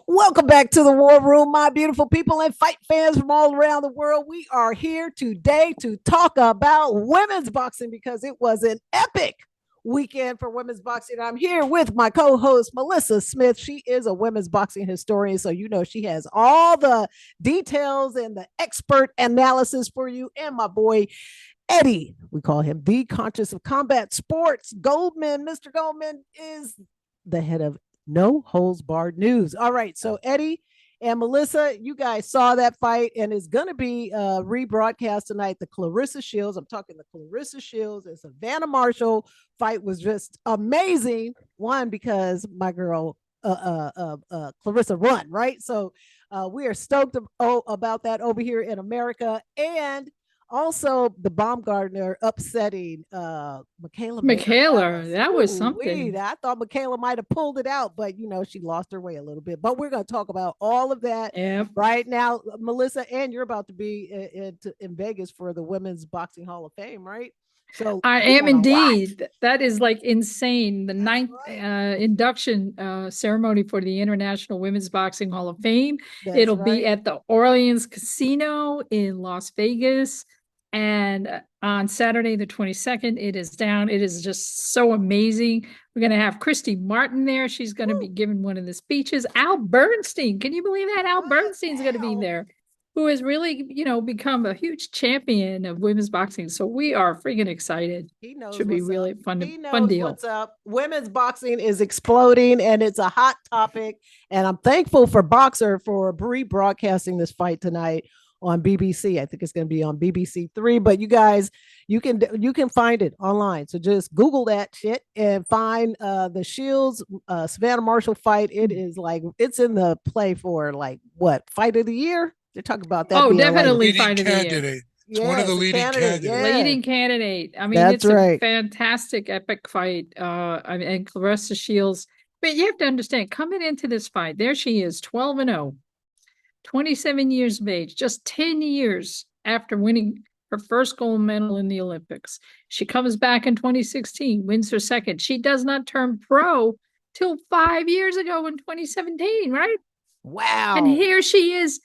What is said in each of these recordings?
Welcome back to the War Room, my beautiful people and fight fans from all around the world. We are here today to talk about women's boxing because it was an epic weekend for women's boxing. I'm here with my co-host Malissa Smith. She is a women's boxing historian, so you know she has all the details and the expert analysis for you. And my boy Eddie, we call him the conscious of combat sports. Goldman, Mr. Goldman is the head of No Holds Barred News. All right, so Eddie and Melissa, you guys saw that fight, and it's going to be rebroadcast tonight. The Claressa Shields, I'm talking the Claressa Shields and Savannah Marshall fight was just amazing. One, because my girl Claressa run, right? So we are stoked about that over here in America. And also the Baumgartner upsetting Michaela, that was Ooh-wee. something. I thought Michaela might have pulled it out, but you know, she lost her way a little bit. But we're going to talk about all of that Yep. right now, Melissa. And you're about to be in Vegas for the Women's Boxing Hall of Fame, right? So I we am got a lot. indeed. That is like insane. The That's ninth right. induction ceremony for the International Women's Boxing Hall of Fame. That's It'll be right. at the Orleans Casino in Las Vegas. And on Saturday, the 22nd, it is down. It is just so amazing. We're going to have Christy Martin there. She's going to be Woo. giving one of the speeches. Al Bernstein. Can you believe that? Al What Bernstein's the going to be hell? there, who has really, become a huge champion of women's boxing. So we are freaking excited. He knows Should be what's up. really fun, He fun knows deal. what's up. Women's boxing is exploding and it's a hot topic. And I'm thankful for Boxer for rebroadcasting this fight tonight on BBC. I think it's going to be on BBC Three, but you guys, you can find it online. So just Google that shit and find the Shields Savannah Marshall fight. It is like it's in the play for like what fight of the year? They're talking about that Oh, being like definitely Leading fight of the year. candidate. It's one yeah, of the it's a leading candidate. candidates. Yeah, Leading candidate. I mean, that's it's a right. fantastic epic fight. I mean, and Claressa Shields. But you have to understand, coming into this fight, there she is, 12-0, 27 years of age, just 10 years after winning her first gold medal in the Olympics. She comes back in 2016, wins her second. She does not turn pro till 5 years ago in 2017, right? And Wow. here she is.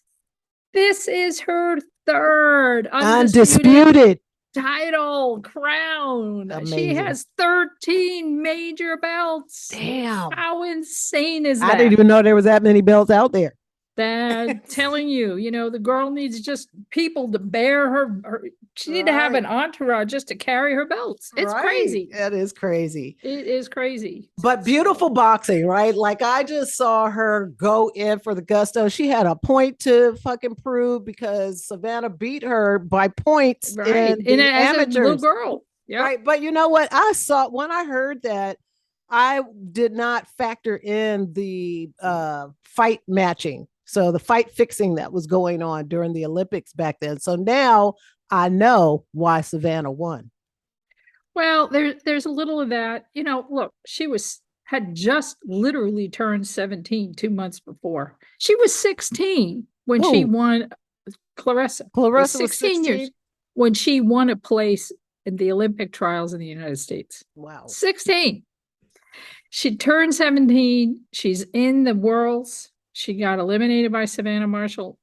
This is her third undisputed Undisputed. title crown. She Amazing. has 13 major belts. Damn. How insane is I didn't that? even know there was that many belts out there. That telling you, the girl needs just people to bear her. She need to have an Right. entourage just to carry her belts. It's Right. crazy. That is crazy. It is crazy. But beautiful boxing, right? Like I just saw her go in for the gusto. She had a point to fucking prove because Savannah beat her by points Right. in And the as a little amateurs. girl. Yep. Right. But you know what? I saw when I heard that, I did not factor in the fight matching. So the fight fixing that was going on during the Olympics back then. So now I know why Savannah won. Well, there's a little of that. Look, she had just literally turned 17 2 months before. She was 16 when she Who? won. Claressa was Claressa was 16 years 16. when she won a place in the Olympic trials in the United States. Wow. 16. She turned 17. She's in the worlds. She got eliminated by Savannah Marshall.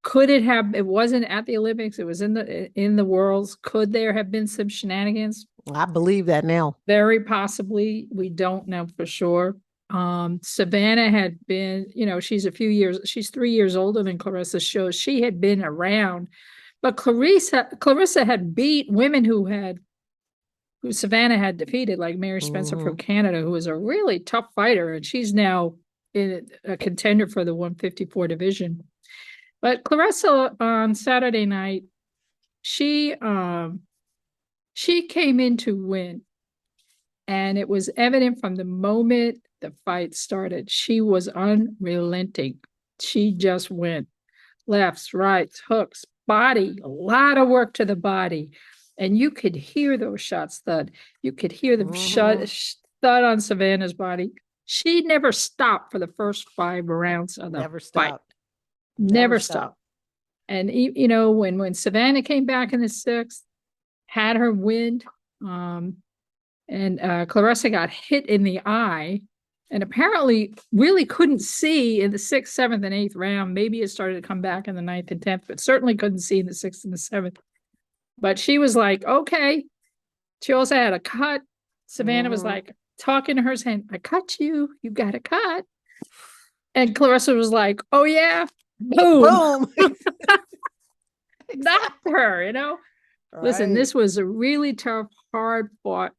Could it have? It wasn't at the Olympics. It was in the worlds. Could there have been some shenanigans? I believe that now. Very possibly. We don't know for sure. Savannah had been, she's 3 years older than Claressa. Shows she had been around, but Claressa had beat women who Savannah had defeated, like Mary Spencer Mm-hmm. from Canada, who was a really tough fighter, and she's now in a contender for the 154 division. But Claressa on Saturday night, she came in to win. And it was evident from the moment the fight started. She was unrelenting. She just went lefts, rights, hooks, body, a lot of work to the body. And you could hear those shots thud. You could hear them Mm-hmm. thud on Savannah's body. She never stopped for the first 5 rounds of the Never fight. stopped. Never stopped. And when Savannah came back in the sixth, had her win, and Claressa got hit in the eye, and apparently really couldn't see in the 6th, 7th, and 8th round. Maybe it started to come back in the 9th and 10th, but certainly couldn't see in the 6th and the 7th. But she was like, okay. She also had a cut. Savannah was like talking to her saying, I cut you. You got a cut. And Claressa was like, oh, yeah. Boom. Boom. Knocked her, you know? Right. Listen, this was a really tough, hard fought.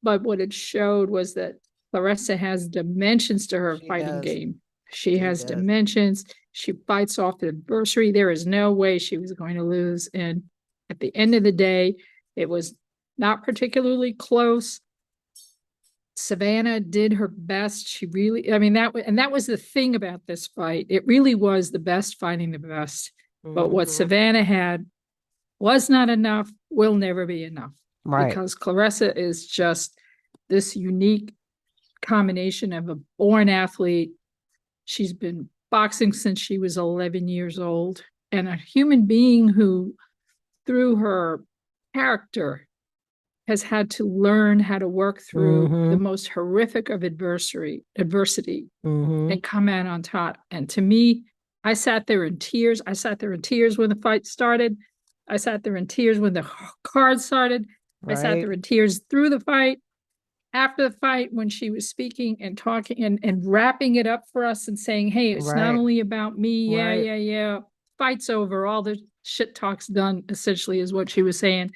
But what it showed was that Claressa has dimensions to her fighting game. She has dimensions. She fights off the adversary. There is no way she was going to lose. And at the end of the day, it was not particularly close. Savannah did her best. She really, I mean, that was the thing about this fight. It really was the best fighting the best. But what Savannah had was not enough, will never be enough. Right. Because Claressa is just this unique combination of a born athlete. She's been boxing since she was 11 years old, and a human being who, through her character, has had to learn how to work through the most horrific of adversity and come out on top. And to me, I sat there in tears. I sat there in tears when the fight started. I sat there in tears when the card started. Right. I sat there in tears through the fight, after the fight, when she was speaking and talking and wrapping it up for us and saying, hey, it's not only about me. Yeah. Fight's over. All the shit talk's done, essentially, is what she was saying.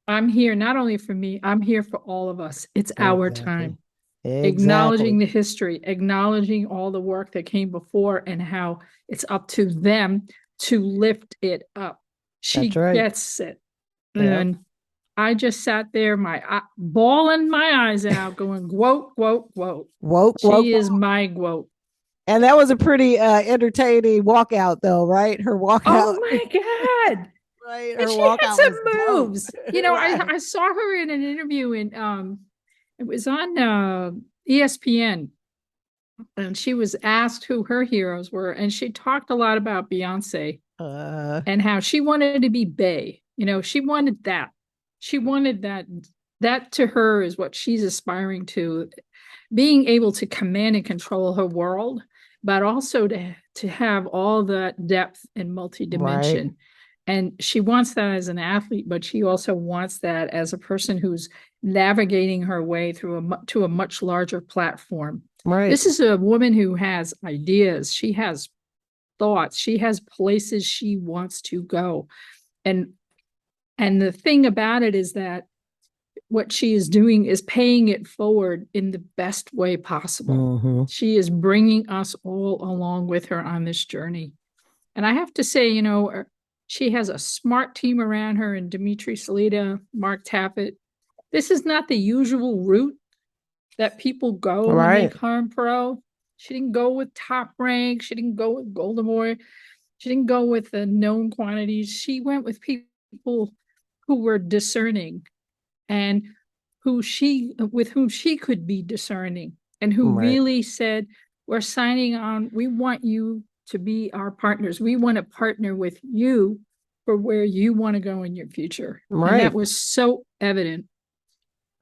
I'm here not only for me, I'm here for all of us. It's our time. Acknowledging the history, acknowledging all the work that came before and how it's up to them to lift it up. She gets it. And I just sat there, bawling my eyes out, going, "Quote, quote, quote." She is my quote. And that was a pretty entertaining walkout, though, right? Her walkout. Oh my God! Right, and she had some moves. You know, I saw her in an interview in it was on ESPN, and she was asked who her heroes were, and she talked a lot about Beyonce and how she wanted to be Bey. You know, she wanted that. She wanted that. That to her is what she's aspiring to, being able to command and control her world, but also to have all that depth and multi-dimension. Right. And she wants that as an athlete, but she also wants that as a person who's navigating her way through to a much larger platform. Right. This is a woman who has ideas. She has thoughts. She has places she wants to go. And the thing about it is that what she is doing is paying it forward in the best way possible. She is bringing us all along with her on this journey. And I have to say, you know, she has a smart team around her in Dimitri Salita, Mark Taffet. This is not the usual route that people go when they come pro. She didn't go with Top Rank. She didn't go with Goldemore. She didn't go with the known quantities. She went with people who were discerning and with whom she could be discerning, and who really said, we're signing on. We want you to be our partners. We want to partner with you for where you want to go in your future. And that was so evident.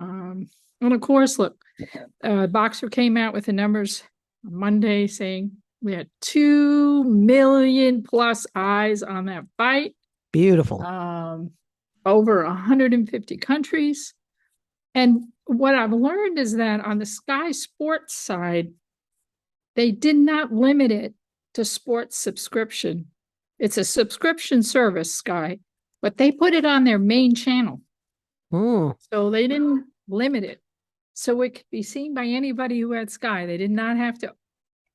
And of course, look, Boxer came out with the numbers on Monday saying we had 2 million plus eyes on that fight. Beautiful. Over 150 countries. And what I've learned is that on the Sky Sports side, they did not limit it to sports subscription. It's a subscription service, Sky, but they put it on their main channel. So they didn't limit it. So it could be seen by anybody who had Sky. They did not have to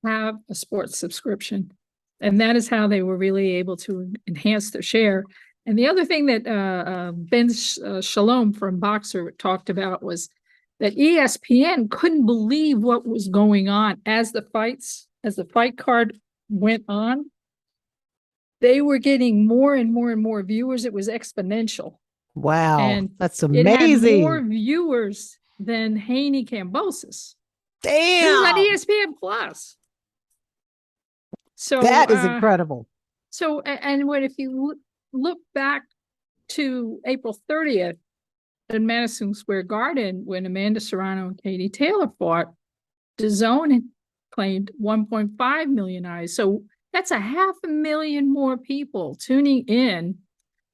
have a sports subscription. And that is how they were really able to enhance their share. And the other thing that Ben Shalom from Boxer talked about was that ESPN couldn't believe what was going on as the fight card went on. They were getting more and more and more viewers. It was exponential. Wow, and that's amazing. It had more viewers than Haney Cambosis. Damn, this is on ESPN Plus. So that is incredible. So, and if you look back to April 30th in Madison Square Garden when Amanda Serrano and Katie Taylor fought, DAZN claimed 1.5 million eyes. So that's 500,000 more people tuning in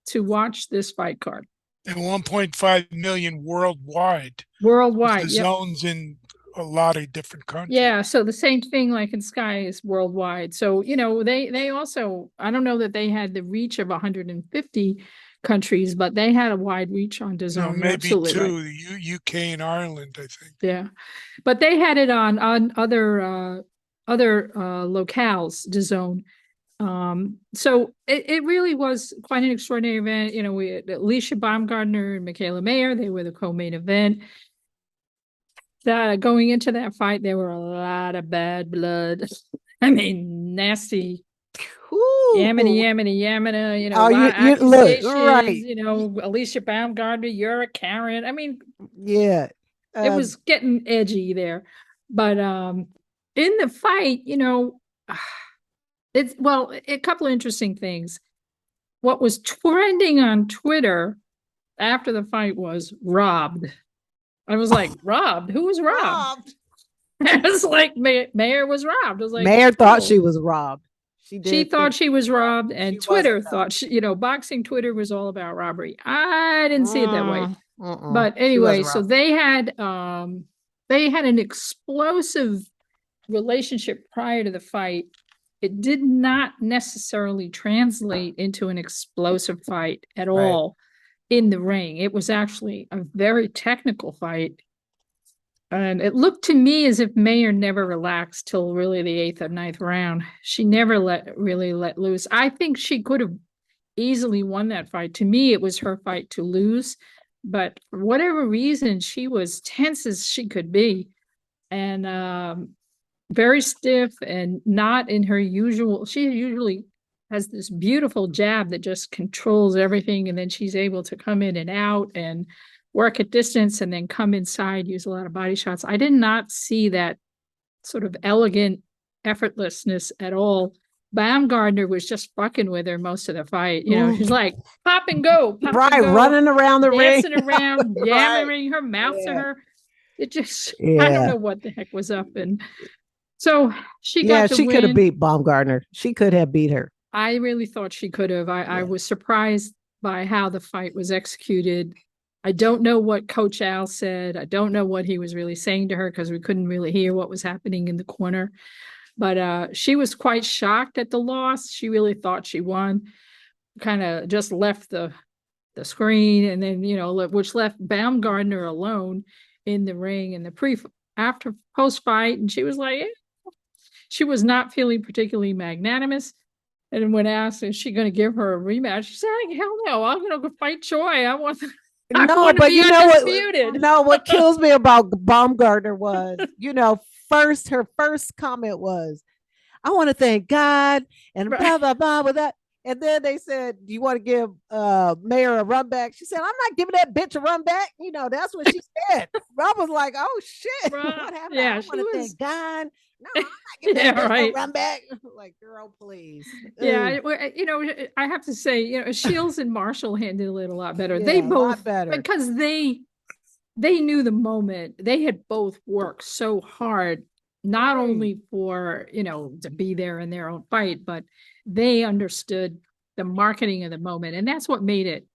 to watch this fight card. And 1.5 million worldwide. Worldwide. The Yep. zones in a lot of different countries. Yeah, so the same thing like in Sky is worldwide. So, they also, I don't know that they had the reach of 150 countries, but they had a wide reach on DAZN. No, You're maybe absolutely two, right. UK and Ireland, I think. Yeah. But they had it on other locales, DAZN. So it really was quite an extraordinary event. We had Alicia Baumgartner and Michaela Mayer, they were the co-main event. Going into that fight, there were a lot of bad blood. I mean, nasty. Yamina, a lot of accusations, look, right. Alicia Baumgartner, you're a Karen. I mean, Yeah. it was getting edgy there. But in the fight, it's a couple of interesting things. What was trending on Twitter after the fight was robbed. I was like, robbed? Who was robbed? It was like Mayer was robbed. I was like, Mayer thought she was robbed. She thought she was robbed, and Twitter thought boxing Twitter was all about robbery. I didn't see it that way. But anyway, so they had an explosive relationship prior to the fight. It did not necessarily translate into an explosive fight at all in the ring. It was actually a very technical fight. And it looked to me as if Mayer never relaxed till really the 8th or 9th round. She never really let loose. I think she could have easily won that fight. To me, it was her fight to lose. But for whatever reason, she was tense as she could be. And very stiff and not in her usual. She usually has this beautiful jab that just controls everything. And then she's able to come in and out and work at distance and then come inside, use a lot of body shots. I did not see that sort of elegant effortlessness at all. Baumgartner was just fucking with her most of the fight. She's like, pop and go, pop and go, running around the ring, dancing around, yammering her mouth to her. It just, I don't know what the heck was up. And so she got the win. Could have beat Baumgartner. She could have beat her. I really thought she could have. I was surprised by how the fight was executed. I don't know what Coach Al said. I don't know what he was really saying to her because we couldn't really hear what was happening in the corner. But she was quite shocked at the loss. She really thought she won. Kind of just left the screen, and then which left Baumgartner alone in the ring in the after post fight, and she was like, she was not feeling particularly magnanimous. And when asked, is she going to give her a rematch? She said, hell no, I'm going to go fight Choi. I want to but you know what? No, what kills me about Baumgartner was, her first comment was, I want to thank God and blah, blah, blah with that. And then they said, do you want to give Mayer a run back? She said, I'm not giving that bitch a run back. That's what she said. Rob was like, oh shit, what happened? Yeah, I want to thank God. No, I'm not giving that bitch a run back. Like, girl, please. Yeah, I have to say, Shields and Marshall handled it a lot better. They both, because they knew the moment. They had both worked so hard, not only for, to be there in their own fight, but they understood the marketing of the moment. And that's what made it.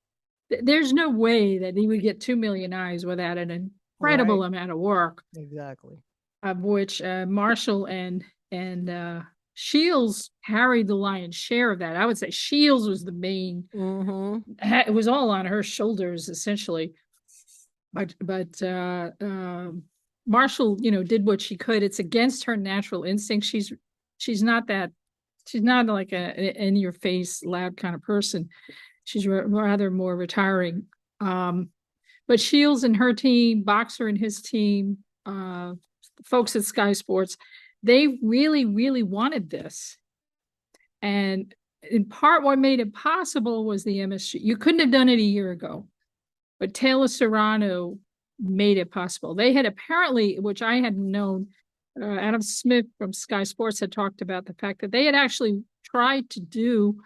There's no way that he would get 2 million eyes without an incredible amount of work. Exactly. Of which Marshall and Shields carried the lion's share of that. I would say Shields was the main. It was all on her shoulders essentially. But Marshall, did what she could. It's against her natural instinct. She's not like a in your face loud kind of person. She's rather more retiring. But Shields and her team, Boxer and his team, folks at Sky Sports, they really, really wanted this. And in part, what made it possible was the MSG. You couldn't have done it a year ago, but Taylor Serrano made it possible. They had apparently, which I hadn't known, Adam Smith from Sky Sports had talked about the fact that they had actually tried to do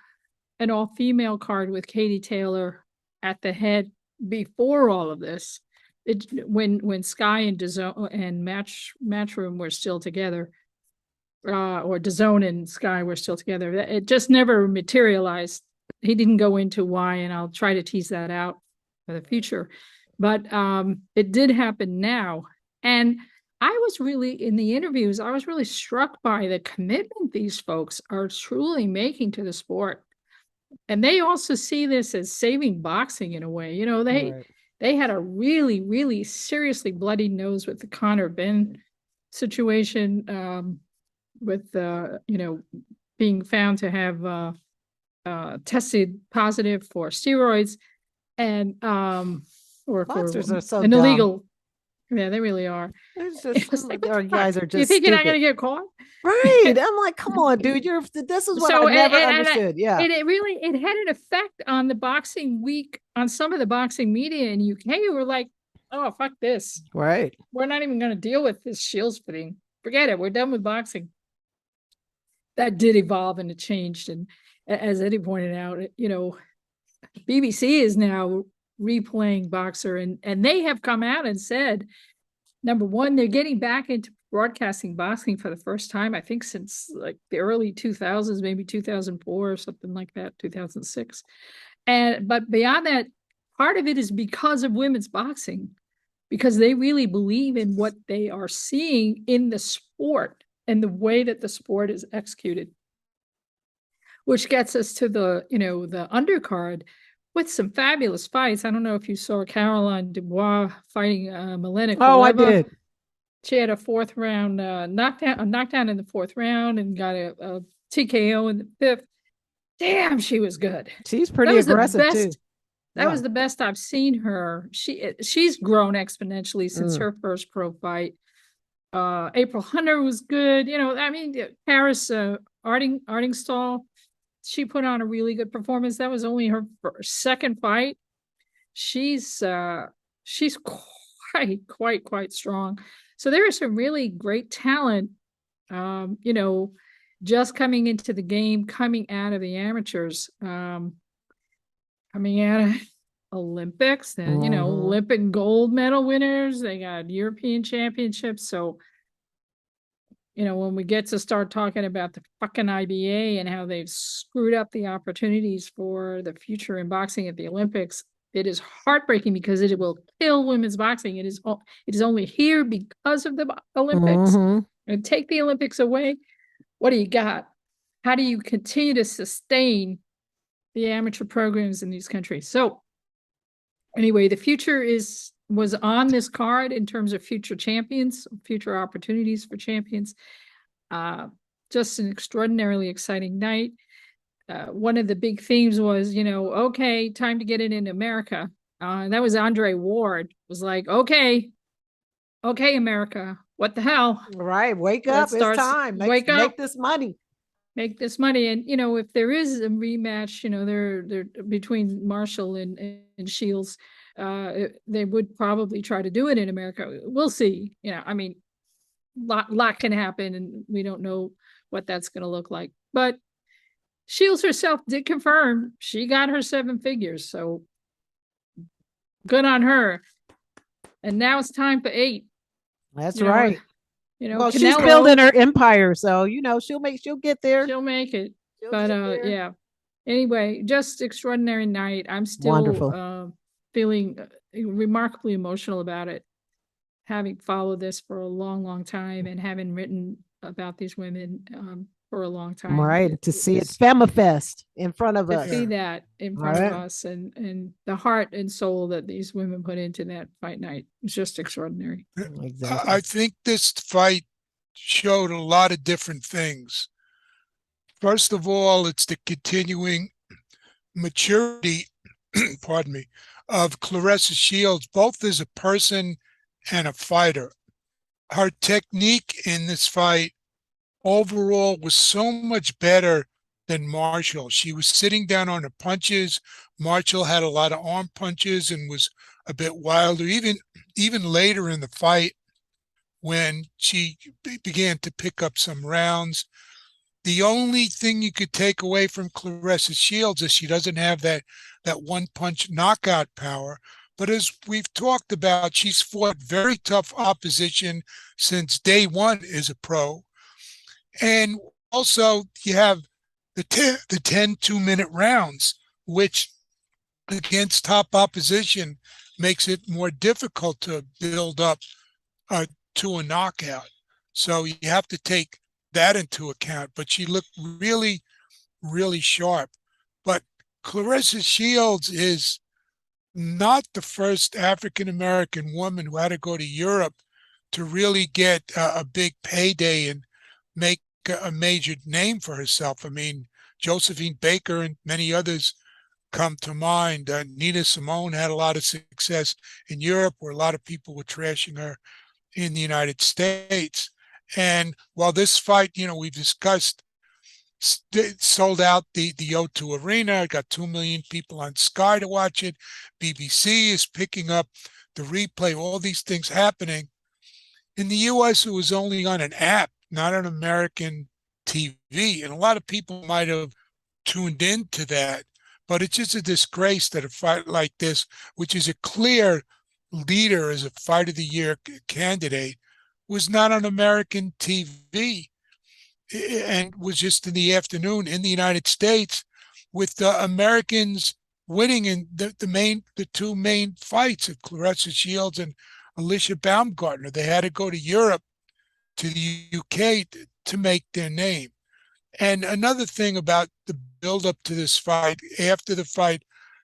an all-female card with Katie Taylor at the head before all of this. when Sky and DAZN and Matchroom were still together, or DAZN and Sky were still together, it just never materialized. He didn't go into why, and I'll try to tease that out for the future. But it did happen now. And I was really, in the interviews, I was really struck by the commitment these folks are truly making to the sport. And they also see this as saving boxing in a way. You know, they had a really, really seriously bloodied nose with the Conor Ben situation, with you know, being found to have tested positive for steroids and or Boxers for are so an dumb. illegal. Yeah, they really are. It's It was just, like, what our the guys fuck? are You just think you're not gonna stupid. get caught? Right. I'm like, come on, dude. This is what So I never and understood. Yeah. and it really it had an effect on the boxing week on some of the boxing media in UK who were like, oh fuck this. Right. We're not even gonna deal with this Shields thing. Forget it. We're done with boxing. That did evolve and it changed. And as Eddie pointed out, you know, BBC is now replaying Boxer and they have come out and said, number one, they're getting back into broadcasting boxing for the first time, I think since like the early 2000s, maybe 2004 or something like that, 2006. But beyond that, part of it is because of women's boxing, because they really believe in what they are seeing in the sport and the way that the sport is executed. Which gets us to the, you know, the undercard with some fabulous fights. I don't know if you saw Caroline Dubois fighting Malissa. Oh, I did. She had a fourth round knockdown in the fourth round and got a TKO in the fifth. Damn, she was good. She's pretty aggressive too. That was the best I've seen her. She's grown exponentially since her first pro fight. April Hunter was good. You know, I mean, Paris Artingstall, she put on a really good performance. That was only her second fight. She's quite strong. So there is some really great talent, you know, just coming into the game, coming out of the amateurs, coming out of Olympics, and you know, Olympic gold medal winners. They got European championships. So, you know, when we get to start talking about the fucking IBA and how they've screwed up the opportunities for the future in boxing at the Olympics, it is heartbreaking because it will kill women's boxing. It is only here because of the Olympics. And take the Olympics away, what do you got? How do you continue to sustain the amateur programs in these countries? So anyway, the future was on this card in terms of future champions, future opportunities for champions. Just an extraordinarily exciting night. One of the big themes was, you know, okay, time to get it in America. And that was Andre Ward was like, okay, America, what the hell? Right. Wake up. It's time. Wake up. Make this money. Make this money. And, you know, if there is a rematch, you know, they're between Marshall and Shields, they would probably try to do it in America. We'll see. You know, I mean, lot can happen and we don't know what that's going to look like. But Shields herself did confirm she got her 7 figures. So good on her. And now it's time for 8. That's right. You know, well, Canelo, she's building her empire, so you know she'll get there. She'll make it. But yeah. Anyway, just extraordinary night. I'm still wonderful. Feeling remarkably emotional about it, having followed this for a long time and having written about these women for a long time. Right. To see it FemaFest in front of us. To see that in front of us and the heart and soul that these women put into that fight night is just extraordinary. Exactly. I think this fight showed a lot of different things. First of all, it's the continuing maturity, pardon me, of Claressa Shields, both as a person and a fighter. Her technique in this fight overall was so much better than Marshall. She was sitting down on her punches. Marshall had a lot of arm punches and was a bit wilder. Even later in the fight, when she began to pick up some rounds, the only thing you could take away from Claressa Shields is she doesn't have that one punch knockout power, But as we've talked about, she's fought very tough opposition since day one as a pro. And also you have the 10 2-minute rounds, which against top opposition makes it more difficult to build up to a knockout. So you have to take that into account. But she looked really, really sharp. But Claressa Shields is not the first African American woman who had to go to Europe to really get a big payday and make a major name for herself. I mean, Josephine Baker and many others come to mind. Nina Simone had a lot of success in Europe, where a lot of people were trashing her in the United States. And while this fight, we've discussed, sold out the O2 Arena. It got 2 million people on Sky to watch it. BBC is picking up the replay, all these things happening. In the US, it was only on an app, not on American TV. And a lot of people might have tuned into that. But it's just a disgrace that a fight like this, which is a clear leader as a Fight of the Year candidate, was not on American TV and was just in the afternoon in the United States, with the Americans winning in the two main fights of Claressa Shields and Alicia Baumgartner. They had to go to Europe, to the UK to make their name. And another thing about the build up to this fight, after the fight,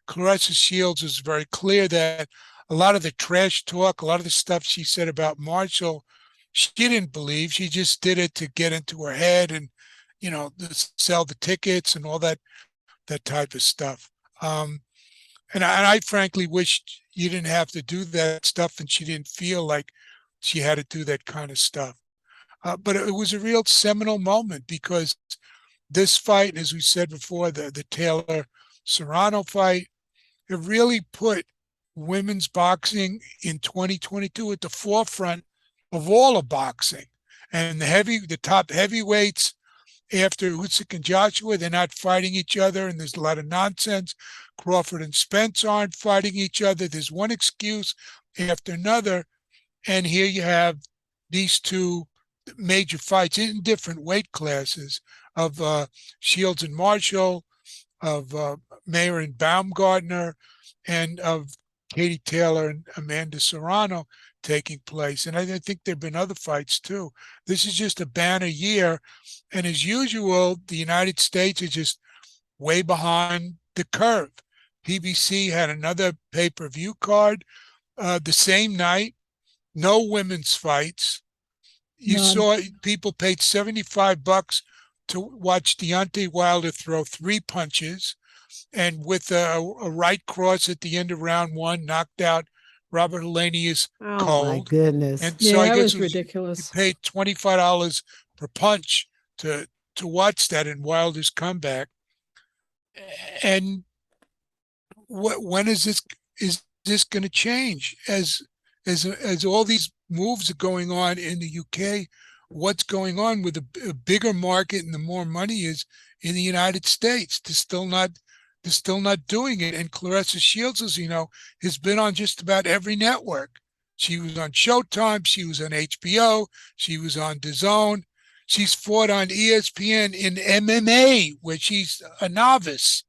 Claressa Shields was very clear that a lot of the trash talk, a lot of the stuff she said about Marshall, she didn't believe. She just did it to get into her head and, sell the tickets and all that type of stuff. And I frankly wished you didn't have to do that stuff, and she didn't feel like she had to do that kind of stuff. But it was a real seminal moment, because this fight, as we said before, the Taylor Serrano fight, it really put women's boxing in 2022 at the forefront of all of boxing. And the top heavyweights, after Usyk and Joshua, they're not fighting each other, and there's a lot of nonsense. Crawford and Spence aren't fighting each other. There's one excuse after another, and here you have these two major fights in different weight classes of Shields and Marshall, of Mayer and Baumgartner, and of Katie Taylor and Amanda Serrano taking place. And I think there have been other fights too. This is just a banner year. And as usual, the United States is just way behind the curve. PBC had another pay-per-view card the same night, no women's fights. You saw people paid $75 to watch Deontay Wilder throw 3 punches, and with a right cross at the end of round 1, knocked out Robert Helenius cold. Oh my goodness! And so I that guess was ridiculous. You paid $25 per punch to watch that in Wilder's comeback. And when is this going to change? As all these moves are going on in the UK, what's going on with a bigger market and the more money is in the United States? They're still not doing it. And Claressa Shields, as you know, has been on just about every network. She was on Showtime, she was on HBO, she was on DAZN. She's fought on ESPN in MMA, where she's a novice.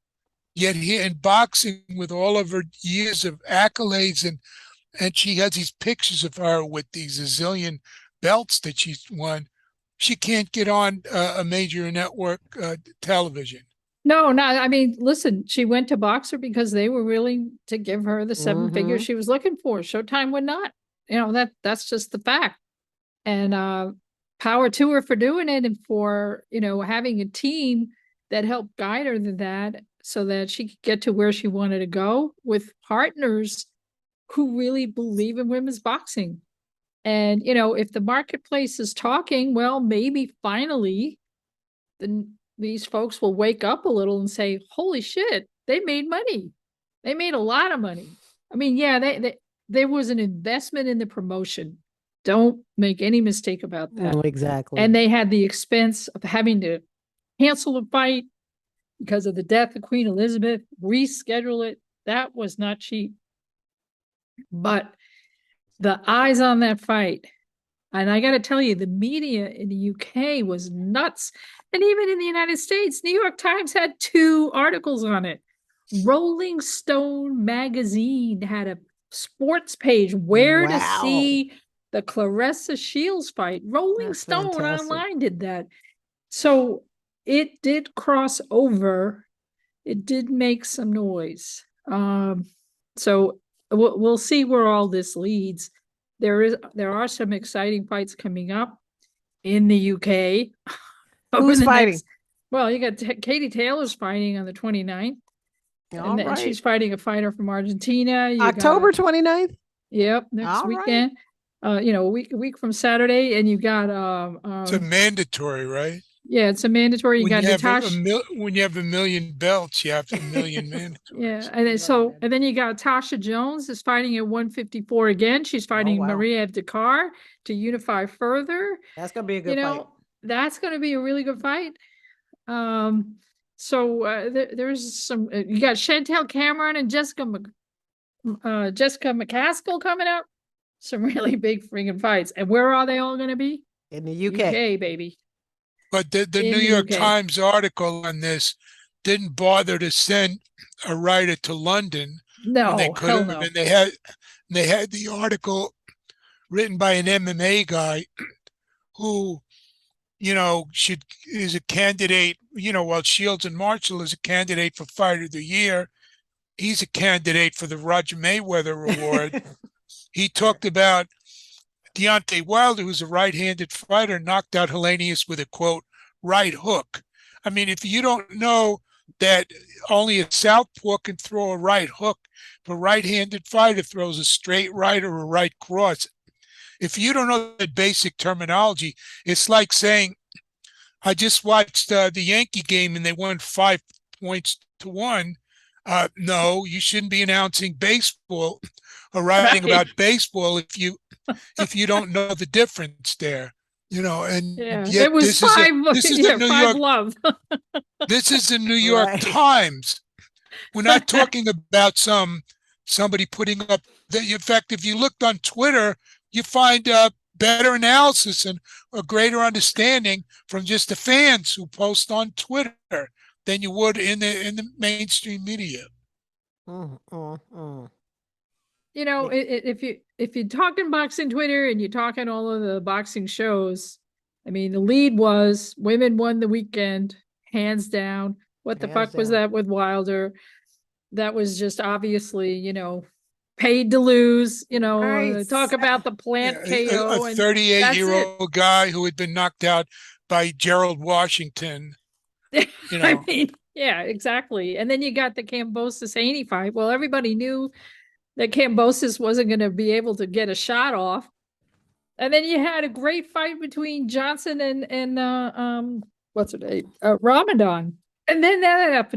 Yet here in boxing, with all of her years of accolades, and she has these pictures of her with these zillion belts that she's won, she can't get on a major network television. No, I mean, listen, she went to Boxer because they were willing to give her the 7 figures she was looking for. Showtime would not. That's just the fact. And power to her for doing it, and for, having a team that helped guide her to that, so that she could get to where she wanted to go, with partners who really believe in women's boxing. And, if the marketplace is talking, well, maybe finally these folks will wake up a little and say, holy shit, they made money. They made a lot of money. I mean, yeah, there was an investment in the promotion. Don't make any mistake about that. Exactly. And they had the expense of having to cancel a fight because of the death of Queen Elizabeth, reschedule it. That was not cheap. But the eyes on that fight, and I got to tell you, the media in the UK was nuts. And even in the United States, New York Times had 2 articles on it. Rolling Stone magazine had a sports page where to Wow. see the Claressa Shields fight. Rolling That's Stone fantastic. online did that. So it did cross over. It did make some noise. So we'll see where all this leads. There are some exciting fights coming up in the UK. Who's fighting? Well, you got Katie Taylor's fighting on the 29th. All And right. she's fighting a fighter from Argentina. October 29th? Yep, next All weekend. A week from Saturday, and you got It's a mandatory, right? yeah, it's a mandatory. You When got you have Natasha. when you have a million belts, you have a million mandatories. Yeah, and then you got Tasha Jones is fighting at 154 again. She's fighting wow. Maria Dakar to unify further. That's gonna be a good fight. That's gonna be a really good fight. So there's some. You got Chantel Cameron and Jessica McCaskill coming up. Some really big freaking fights. And where are they all going to be? In the UK. UK, baby. But the In New the York UK. Times article on this didn't bother to send a writer to London when they No, could hell have. no. And they had the article written by an MMA guy who, is a candidate, while Shields and Marshall is a candidate for Fighter of the Year, he's a candidate for the Roger Mayweather Award. He talked about Deontay Wilder, who's a right-handed fighter, knocked out Hellenius with a, quote, right hook. I mean, if you don't know that only a southpaw can throw a right hook, if a right-handed fighter throws a straight right or a right cross, if you don't know that basic terminology, it's like saying, I just watched the Yankee game and they won 5-1. No, you shouldn't be announcing baseball or writing about baseball if you don't know the difference there. And yeah, yet it was this is the New York love. This is the New York Right. Times. We're not talking about somebody putting up in fact, if you looked on Twitter, you find better analysis and a greater understanding from just the fans who post on Twitter than you would in the mainstream media. Yeah. If you're talking boxing Twitter and you're talking all of the boxing shows, I mean, the lead was women won the weekend, hands down. What the fuck was that with Wilder? That was just obviously, paid to lose, Right. talk about the plant KO. A 38-year-old guy who had been knocked out by Gerald Washington. I mean, yeah, exactly. And then you got the Kambosos Haney fight. Well, everybody knew that Kambosos wasn't going to be able to get a shot off. And then you had a great fight between Johnson and what's her name? Ramadan. And then that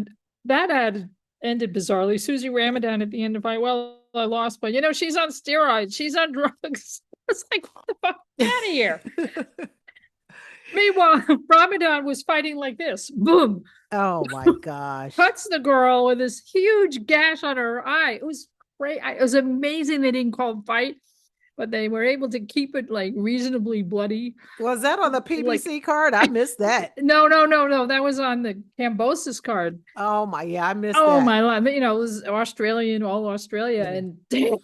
had ended bizarrely. Susie Ramadan at the end of the fight. Well, I lost, but she's on steroids. She's on drugs. It's like, what the fuck? Get out of here. Meanwhile, Ramadan was fighting like this. Boom. Oh my gosh. Cuts the girl with this huge gash on her eye. It was great. It was amazing they didn't call it fight, but they were able to keep it like reasonably bloody. Was that on the PBC card? I missed that. No. That was on the Kambosos card. Oh my, yeah, I missed that. Oh my God. It was Australian, all Australia. And damn,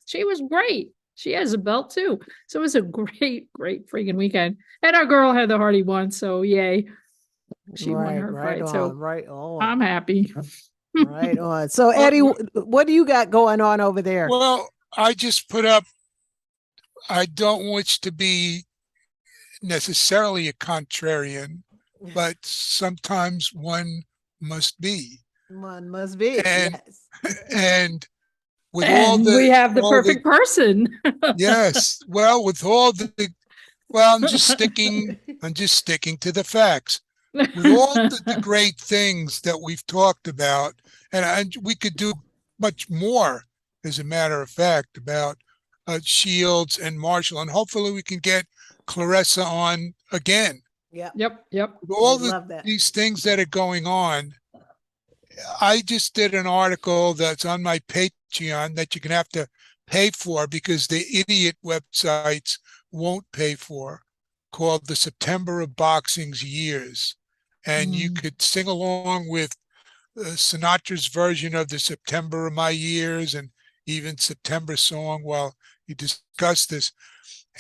she was great. She has a belt too. So it was a great, great freaking weekend. And our girl had the Hardy one. So yay. She won her fight. So right on. I'm happy. Right on. So Eddie, what do you got going on over there? Well, I just put up, I don't wish to be necessarily a contrarian, but sometimes one must be. One must be. And, yes. And with we have the perfect person. Yes. Well, I'm just sticking to the facts. With all the great things that we've talked about, and we could do much more, as a matter of fact, about Shields and Marshall, and hopefully we can get Claressa on again. Yep. Yep. With all these things that are going on, I just did an article that's on my Patreon that you're going to have to pay for because the idiot websites won't pay for, called The September of Boxing's Years. And you could sing along with Sinatra's version of The September of My Years and even September song while you discuss this.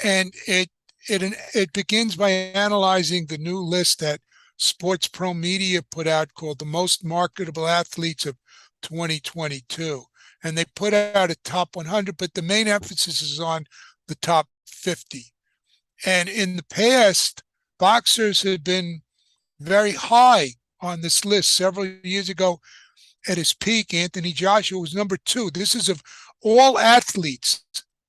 And it begins by analyzing the new list that Sports Pro Media put out called the most marketable athletes of 2022. And they put out a top 100, but the main emphasis is on the top 50. And in the past, boxers had been very high on this list. Several years ago, at his peak, Anthony Joshua was number 2. This is of all athletes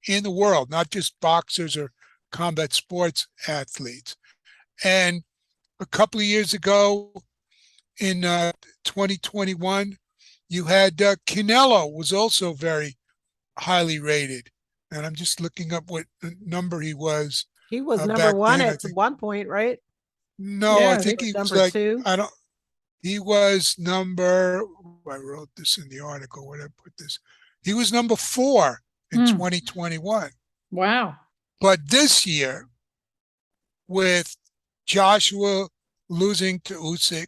in the world, not just boxers or combat sports athletes. And a couple of years ago, in 2021, you had Canelo was also very highly rated. And I'm just looking up what number he was. He was number back one then. at one point, right? No, Yeah, I I think think he was number like, 2. I don't, he was number, I wrote this in the article, where did I put this? He was number 4 in 2021. Wow. But this year, with Joshua losing to Usyk,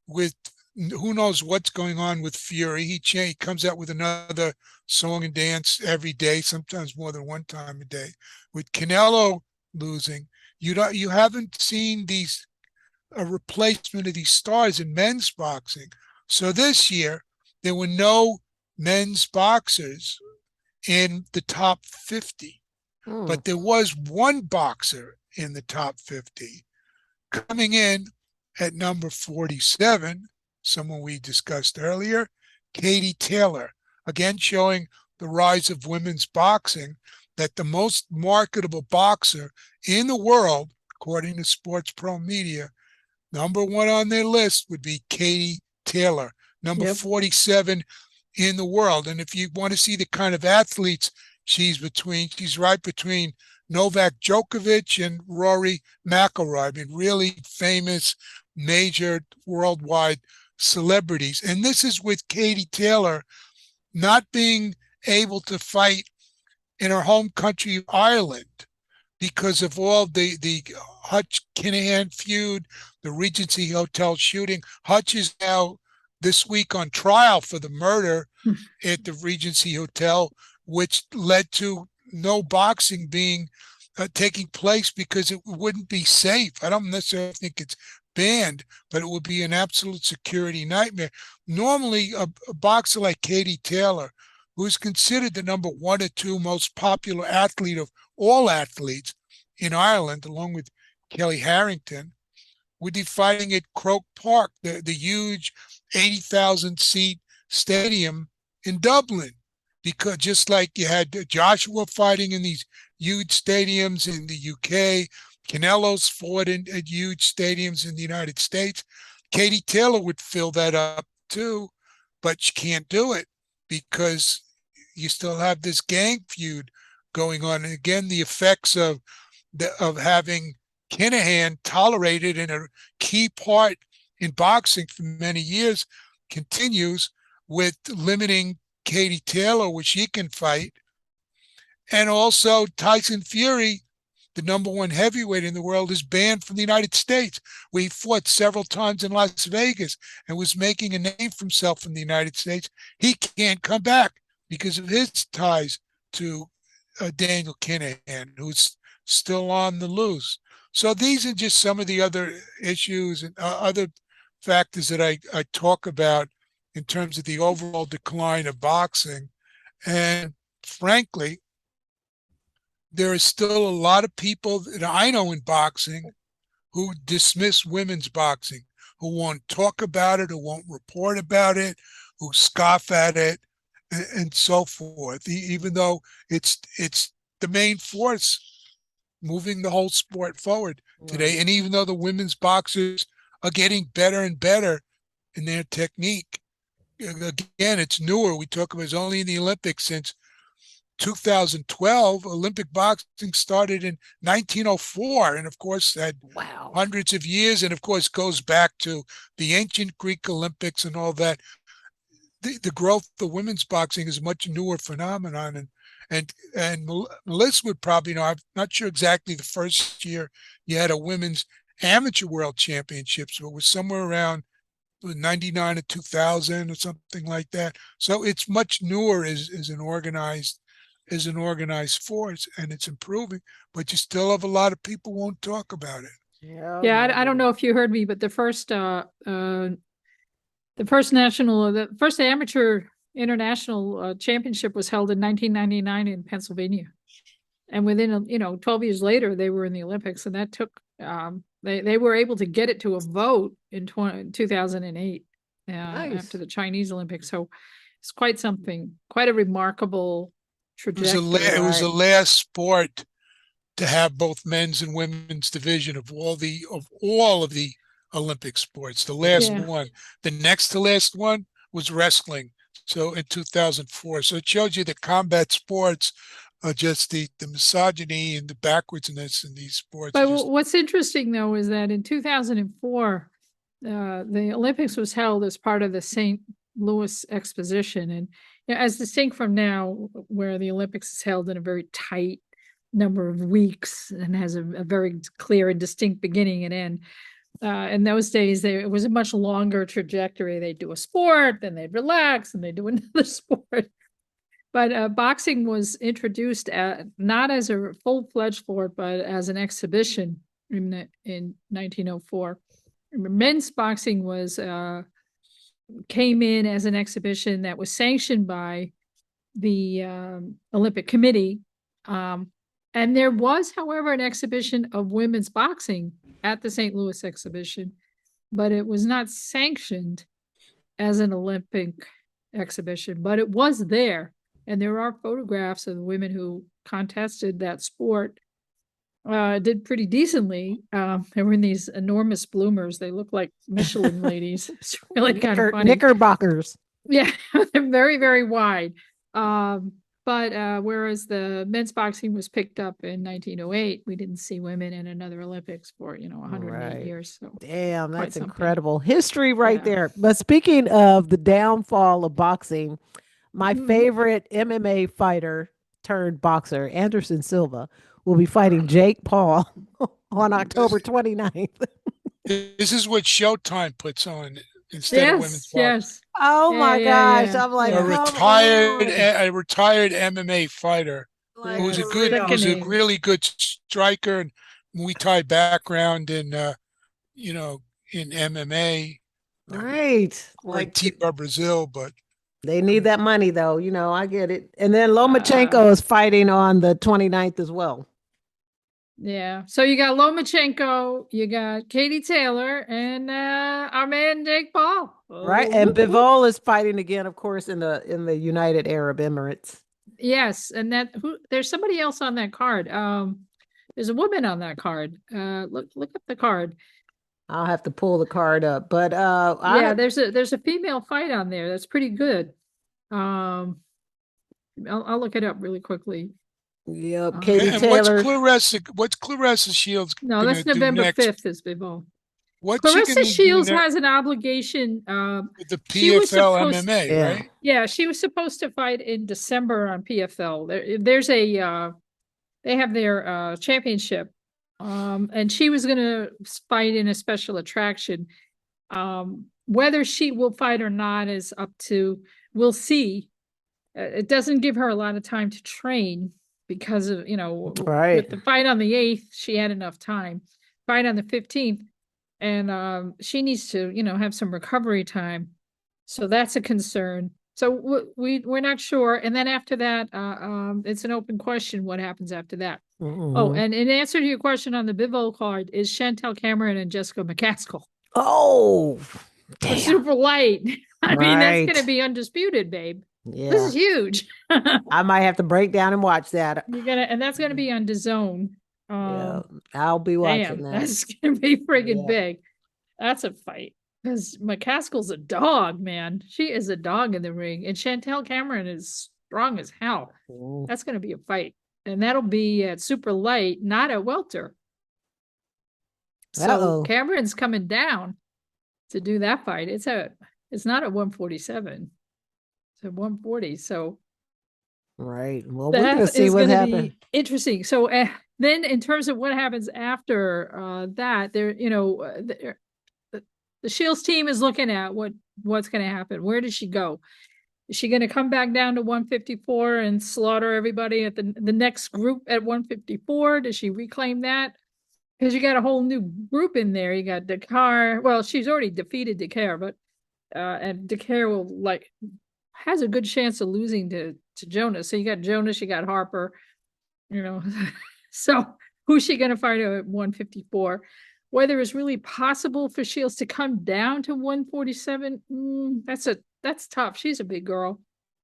with who knows what's going on with Fury, he comes out with another song and dance every day, sometimes more than one time a day. With Canelo losing, you haven't seen a replacement of these stars in men's boxing. So this year, there were no men's boxers in the top 50. But there was one boxer in the top 50. Coming in at number 47, someone we discussed earlier, Katie Taylor, again showing the rise of women's boxing, that the most marketable boxer in the world, according to Sports Pro Media, number 1 on their list would be Katie Taylor, number 47 in the world. And if you want to see the kind of athletes she's right between Novak Djokovic and Rory McIlroy. I mean, really famous, major worldwide celebrities. And this is with Katie Taylor not being able to fight in her home country of Ireland because of all the Hutch-Kinahan feud, the Regency Hotel shooting. Hutch is now this week on trial for the murder at the Regency Hotel, which led to no boxing being taking place because it wouldn't be safe. I don't necessarily think it's banned, but it would be an absolute security nightmare. Normally, a boxer like Katie Taylor, who's considered the number 1 or 2 most popular athlete of all athletes in Ireland, along with Kelly Harrington, would be fighting at Croke Park, the huge 80,000 seat stadium in Dublin. Because just like you had Joshua fighting in these huge stadiums in the UK, Canelo's fought at huge stadiums in the United States, Katie Taylor would fill that up too, but she can't do it because you still have this gang feud going on. And again, the effects of having Kinahan tolerated in a key part in boxing for many years continues with limiting Katie Taylor, which she can fight. And also Tyson Fury, the number 1 heavyweight in the world, is banned from the United States, where he fought several times in Las Vegas and was making a name for himself in the United States. He can't come back because of his ties to Daniel Kinahan, who's still on the loose. So these are just some of the other issues and other factors that I talk about in terms of the overall decline of boxing. And frankly, there is still a lot of people that I know in boxing who dismiss women's boxing, who won't talk about it, who won't report about it, who scoff at it, and so forth, even though it's the main force moving the whole sport forward today. And even though the women's boxers are getting better and better in their technique, again, it's newer. We talk about it's only in the Olympics since 2012. Olympic boxing started in 1904, and of course had hundreds of years, and of course goes back to the ancient Greek Olympics and all that. the growth of women's boxing is a much newer phenomenon, and Melissa would probably know. I'm not sure exactly the first year you had a women's amateur world championships, but it was somewhere around 99 to 2000 or something like that. So it's much newer as an organized force, and it's improving, but you still have a lot of people won't talk about it. Yeah, I don't know if you heard me, but the first the first amateur international championship was held in 1999 in Pennsylvania. And within, 12 years later, they were in the Olympics, and that took, they were able to get it to a vote in 2008 Nice. after the Chinese Olympics. So it's quite something, quite a remarkable trajectory. It was the Right. last sport to have both men's and women's division of all of the Olympic sports. The last Yeah. one, the next to last one was wrestling. So in 2004. So it shows you that combat sports are just the misogyny and the backwardsness in these sports. But Just, what's interesting, though, is that in 2004, the Olympics was held as part of the St. Louis Exposition. And as distinct from now, where the Olympics is held in a very tight number of weeks and has a very clear and distinct beginning and end. In those days, it was a much longer trajectory. They'd do a sport, then they'd relax, and they'd do another sport. But boxing was introduced not as a full-fledged sport, but as an exhibition in 1904. Men's boxing came in as an exhibition that was sanctioned by the Olympic Committee. And there was, however, an exhibition of women's boxing at the St. Louis exhibition, but it was not sanctioned as an Olympic exhibition, but it was there. And there are photographs of the women who contested that sport, did pretty decently. They were in these enormous bloomers. They look like Michelin ladies. It's really kind of funny. Knickerbockers. Yeah, they're very, very wide. But whereas the men's boxing was picked up in 1908, we didn't see women in another Olympics for, 108 Right. years. So Damn, quite that's something. incredible. History right Yeah. there. But speaking of the downfall of boxing, my Mhm. favorite MMA fighter turned boxer, Anderson Silva, will be fighting Jake Paul on October 29th. this is what Showtime puts on instead of women's Yes, boxing. yes. Oh Yeah, my yeah, gosh. yeah, I'm like, yeah. come on. A retired MMA fighter Like, who was a for good, real. was a Sickening. really good striker and Muay Thai background in, in MMA. Right. Or in Like Tiba, Brazil, but they need that money though. I get it. And then Uh, Lomachenko is fighting on the 29th as well. Yeah. So you got Lomachenko, you got Katie Taylor, and our man Jake Paul. Right. Oh, And whoop, whoop. Bivol is fighting again, of course, in the United Arab Emirates. Yes, and there's somebody else on that card. There's a woman on that card. Look up the card. I'll have to pull the card up. But Yeah, there's a female fight on there that's pretty good. I'll look it up really quickly. yep, Katie and what's Taylor. Claressa Shields No, gonna that's do November next? 5th is Bivol. What's she Claressa gonna do Shields next has an obligation. with the She was PFL supposed, MMA, Yeah. right? yeah, she was supposed to fight in December on PFL. There's a they have their championship, and she was gonna fight in a special attraction. Whether she will fight or not is up to, we'll see. It doesn't give her a lot of time to train because of, Right. with the fight on the 8th, she had enough time. Fight on the 15th, and she needs to, have some recovery time. So that's a concern. So we're not sure. And then after that, it's an open question what happens after that. Oh, Mhm. and in answer to your question on the Bivol card is Chantel Cameron and Jessica McCaskill. Oh, For damn. super light. I mean, that's Right. gonna be undisputed, babe. This Yeah. is huge. I might have to break down and watch that. And that's gonna be on DAZN. Yeah. I'll be watching Damn, that. that's gonna be friggin' Yeah. big. That's a fight. Because McCaskill's a dog, man. She is a dog in the ring. And Chantel Cameron is strong as hell. Mm. That's gonna be a fight. And that'll be at super light, not at welter. So Uh-oh. Cameron's coming down to do that fight. It's not at 147. to 140. So Right. Well, we're gonna that see is what going to happens. be interesting. So then, in terms of what happens after that, there, the Shields team is looking at what's going to happen. Where does she go? Is she going to come back down to 154 and slaughter everybody at the next group at 154? Does she reclaim that? Because you got a whole new group in there. You got Dakar. Well, she's already defeated Dakar, but and Dakar will has a good chance of losing to Jonas. So you got Jonas, you got Harper, you know. So who's she gonna fight at 154? Whether it's really possible for Shields to come down to 147, that's tough. She's a big girl.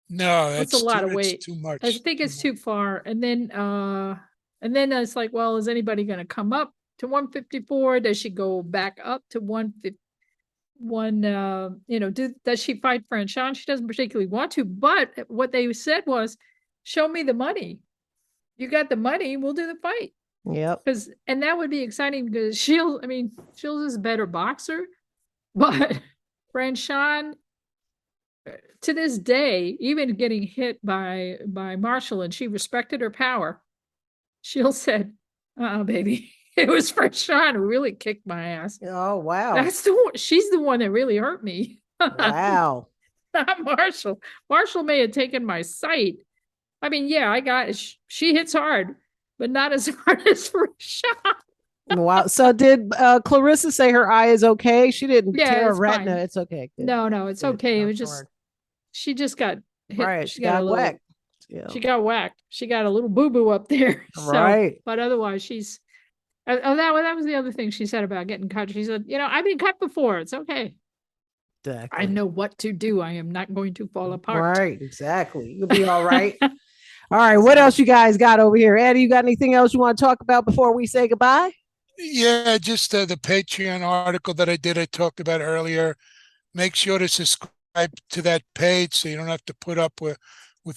No, That's a lot of it's weight. too I much. think it's too far. And then it's like, well, is anybody gonna come up to 154? Does she go back up to 150? Does she fight Franchon? She doesn't particularly want to, but what they said was, show me the money. You got the money, we'll do the fight. Yep. And that would be exciting because Shields is a better boxer, but Franchon, to this day, even getting hit by Marshall, and she respected her power, Shields said, baby. It was Franchon who really kicked my ass. Oh, wow. That's she's the one that really hurt me. Wow. Not Marshall. Marshall may have taken my sight. I mean, yeah, she hits hard, but not as hard as Franchon. Wow. So did Claressa say her eye is okay? She didn't tear a it's retina. fine. It's okay. Good. No, it's Good. okay. It Not was to just worry. she just got hit. Right. She got a little whacked. Yeah. She got whacked. She got a little boo-boo up there. Right. But otherwise she's that was the other thing she said about getting cut. She said, I've been cut before. It's okay. Exactly. I know what to do. I am not going to fall apart. Right. Exactly. You'll be all right. All right. What else you guys got over here? Eddie, you got anything else you want to talk about before we say goodbye? Yeah, just the Patreon article that I talked about earlier. Make sure to subscribe to that page so you don't have to put up with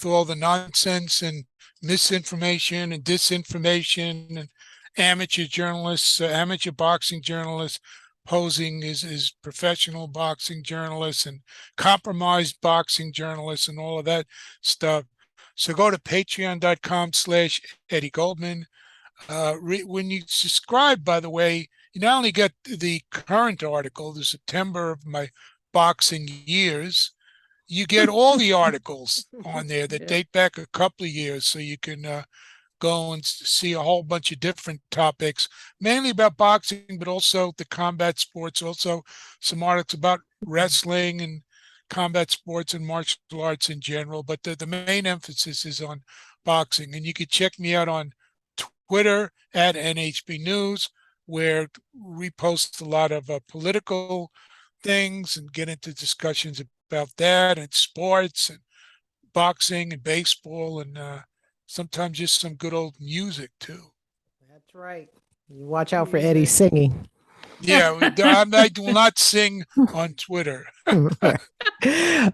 all the nonsense and misinformation and disinformation and amateur journalists, amateur boxing journalists posing as professional boxing journalists and compromised boxing journalists and all of that stuff. So go to patreon.com/Eddie Goldman. When you subscribe, by the way, you not only get the current article, the September of my boxing years, you get all the articles on there that date back a couple of years, so you can go and see a whole bunch of different topics, mainly about boxing, but also the combat sports, also some articles about wrestling and combat sports and martial arts in general. But the main emphasis is on boxing. And you can check me out on Twitter at NHB News, where we post a lot of political things and get into discussions about that and sports and boxing and baseball and sometimes just some good old music too. That's right. You watch out for Eddie singing. Yeah, I do not sing on Twitter. All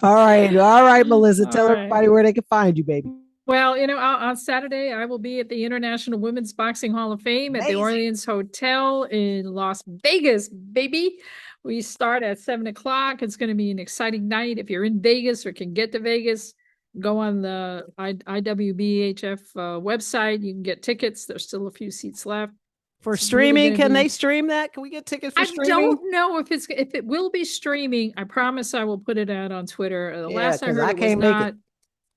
right, Melissa. Tell everybody where they can find you, baby. Well, on Saturday, I will be at the International Women's Boxing Hall of Fame at the Orleans Hotel in Las Vegas, baby. We start at 7:00. It's going to be an exciting night. If you're in Vegas or can get to Vegas, go on the IWBHF website. You can get tickets. There's still a few seats left. For streaming, can they stream that? Can we get tickets for streaming? I don't know if it will be streaming. I promise I will put it out on Twitter. The last I heard, it was not.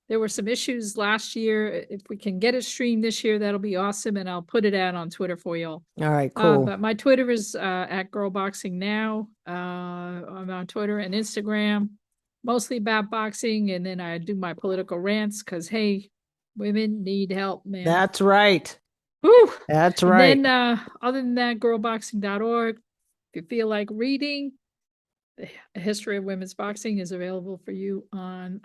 There were some issues last year. If we can get it streamed this year, that'll be awesome, and I'll put it out on Twitter for y'all. All right, cool. But my Twitter is at Girl Boxing Now. I'm on Twitter and Instagram, mostly about boxing, and then I do my political rants because hey, women need help, man. That's right. Woo! That's right. And then other than that, girlboxing.org. If you feel like reading, the history of women's boxing is available for you on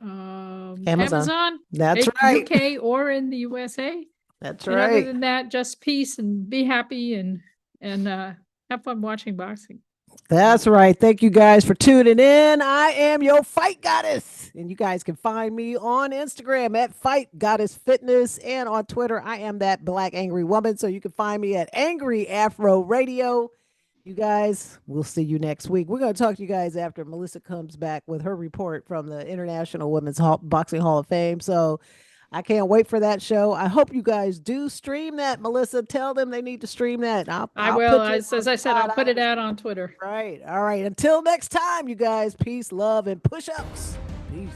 Amazon. That's right. UK or in the USA. That's and right. Other than that, just peace and be happy and have fun watching boxing. That's right. Thank you guys for tuning in. I am your fight goddess, and you guys can find me on Instagram at Fight Goddess Fitness and on Twitter. I am that Black Angry Woman, so you can find me at Angry Afro Radio. You guys, we'll see you next week. We're going to talk to you guys after Melissa comes back with her report from the International Women's Boxing Hall of Fame. So I can't wait for that show. I hope you guys do stream that. Melissa, tell them they need to stream that. I I'll will. put you As on I said, I'll spot. put it out on Twitter. Right. All right. Until next time, you guys, peace, love, and push ups. Peace.